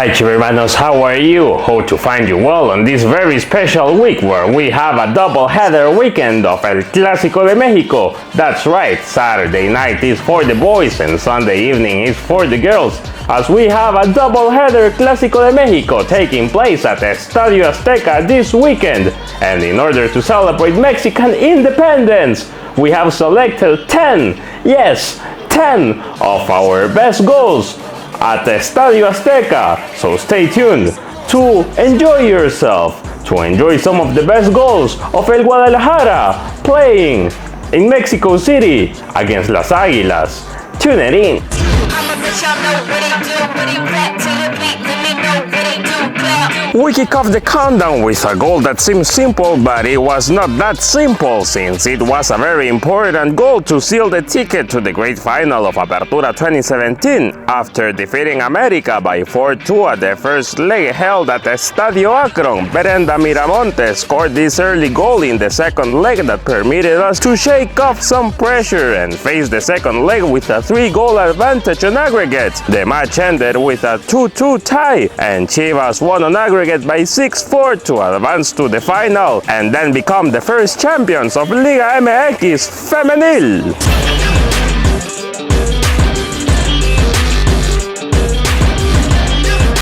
Hi Chivas, how are you? Hope to find you well on this very special week where we have a double-header weekend of El Clásico de México. That's right, Saturday night is for the boys and Sunday evening is for the girls, as we have a double-header Clásico de México taking place at Estadio Azteca this weekend. And in order to celebrate Mexican independence, we have selected 10 of our best goals at Estadio Azteca, so stay tuned to enjoy yourself, to enjoy some of the best goals of El Guadalajara playing in Mexico City against Las Águilas. Tune it in. We kick off the countdown with a goal that seems simple, but it was not that simple, since it was a very important goal to seal the ticket to the great final of Apertura 2017 after defeating America by 4-2 at the first leg held at Estadio Akron. Brenda Miramontes scored this early goal in the second leg that permitted us to shake off some pressure and face the second leg with a 3-goal advantage on aggregate. The match ended with a 2-2 tie, and Chivas won on aggregate by 6-4 to advance to the final and then become the first champions of Liga MX Femenil.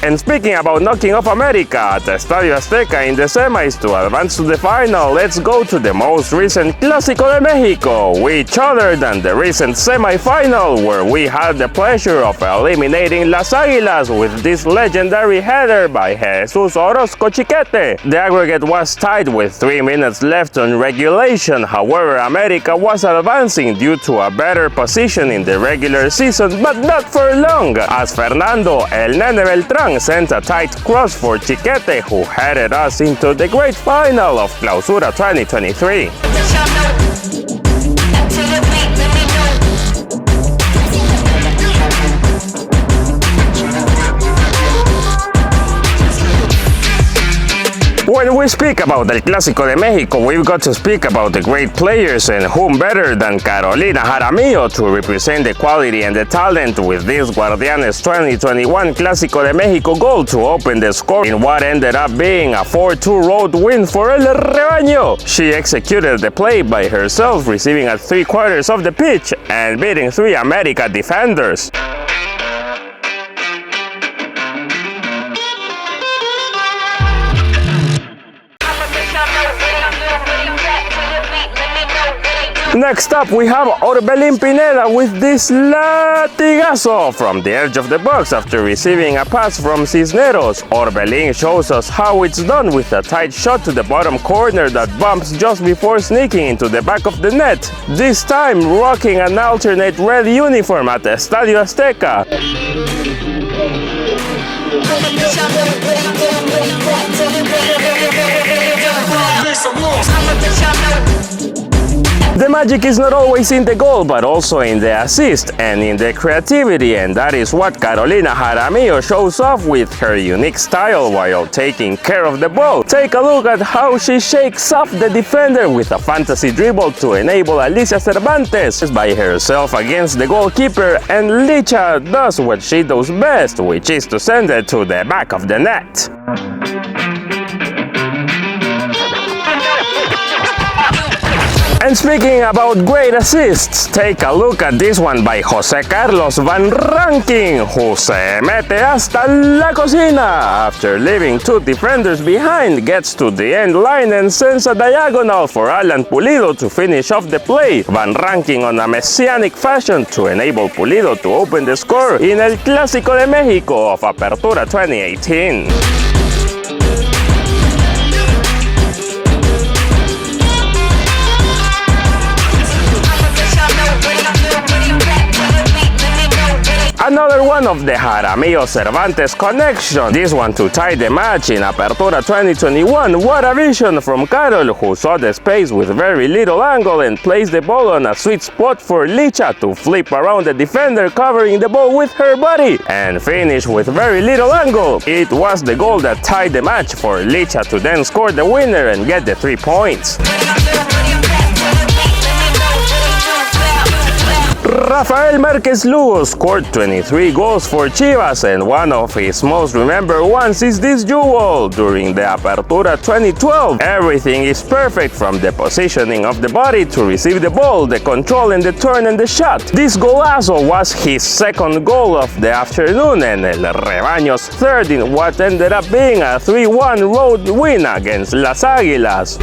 And speaking about knocking off America at Estadio Azteca in the semis to advance to the final, let's go to the most recent Clásico de México, which other than the recent semi-final where we had the pleasure of eliminating Las Águilas with this legendary header by Jesus Orozco Chiquete. The aggregate was tied with 3 minutes left on regulation. However, America was advancing due to a better position in the regular season, but not for long, as Fernando El Nene Beltrán sent a tight cross for Chiquete, who headed us into the great final of Clausura 2023. When we speak about El Clásico de México, we've got to speak about the great players, and whom better than Carolina Jaramillo to represent the quality and the talent with this Guardianes 2021 Clásico de México goal to open the score in what ended up being a 4-2 road win for El Rebaño. She executed the play by herself, receiving at 3/4 of the pitch and beating 3 America defenders. Next up, we have Orbelín Pineda with this latigazo from the edge of the box after receiving a pass from Cisneros. Orbelín shows us how it's done with a tight shot to the bottom corner that bumps just before sneaking into the back of the net, this time rocking an alternate red uniform at Estadio Azteca. The magic is not always in the goal, but also in the assist and in the creativity, and that is what Carolina Jaramillo shows off with her unique style while taking care of the ball. Take a look at how she shakes off the defender with a fantasy dribble to enable Alicia Cervantes by herself against the goalkeeper, and Licha does what she does best, which is to send it to the back of the net. And speaking about great assists, take a look at this one by José Carlos Van Ranking, who se mete hasta la cocina. After leaving 2 defenders behind, gets to the end line and sends a diagonal for Alan Pulido to finish off the play. Van Ranking on a messianic fashion to enable Pulido to open the score in El Clásico de México of Apertura 2018. Another one of the Jaramillo-Cervantes connection, this one to tie the match in Apertura 2021. What a vision from Carol, who saw the space with very little angle and placed the ball on a sweet spot for Licha to flip around the defender, covering the ball with her body and finish with very little angle. It was the goal that tied the match for Licha to then score the winner and get the 3 points. Rafael Márquez Lugo scored 23 goals for Chivas, and one of his most remembered ones is this duel during the Apertura 2012. Everything is perfect, from the positioning of the body to receive the ball, the control and the turn and the shot. This golazo was his second goal of the afternoon and El Rebaño's third in what ended up being a 3-1 road win against Las Águilas.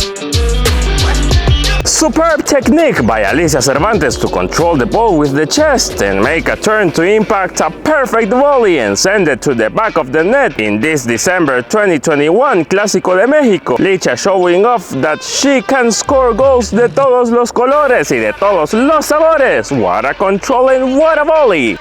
Superb technique by Alicia Cervantes to control the ball with the chest and make a turn to impact a perfect volley and send it to the back of the net in this December 2021 Clásico de México. Licha showing off that she can score goals de todos los colores y de todos los sabores. What a control and what a volley!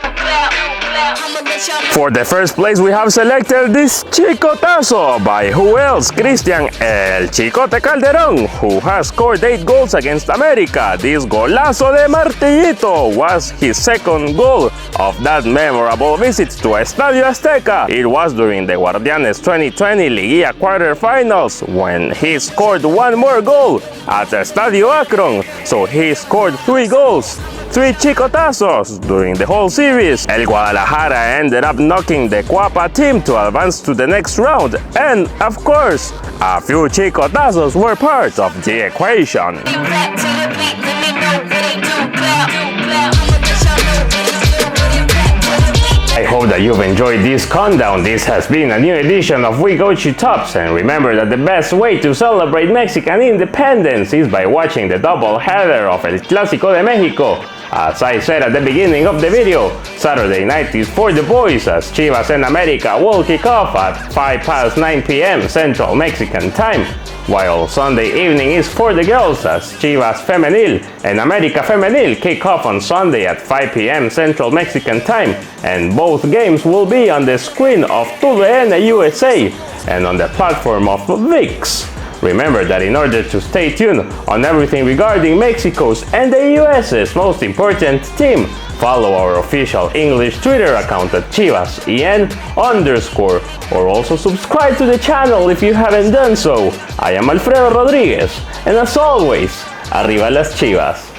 For the first place, we have selected this Chicotazo by who else? Cristian El Chicote Calderón, who has scored 8 goals against America. This golazo de Martillito was his second goal of that memorable visit to Estadio Azteca. It was during the Guardianes 2020 Liga quarterfinals when he scored one more goal at Estadio Akron. So he scored 3 goals, 3 chicotazos during the whole series. El Guadalajara ended up knocking the Cuapa team to advance to the next round, and of course, a few chicotazos were part of the equation. I hope that you've enjoyed this countdown. This has been a new edition of We Go to Tops, and remember that the best way to celebrate Mexican independence is by watching the double header of El Clásico de México. As I said at the beginning of the video, Saturday night is for the boys as Chivas and America will kick off at 9 p.m. Central Mexican Time, while Sunday evening is for the girls as Chivas Femenil and America Femenil kick off on Sunday at 5 p.m. Central Mexican Time, and both games will be on the screen of TUDN USA and on the platform of VIX. Remember that in order to stay tuned on everything regarding Mexico's and the US's most important team, follow our official English Twitter account at ChivasEN_, or also subscribe to the channel if you haven't done so. I am Alfredo Rodriguez, and as always, arriba las Chivas.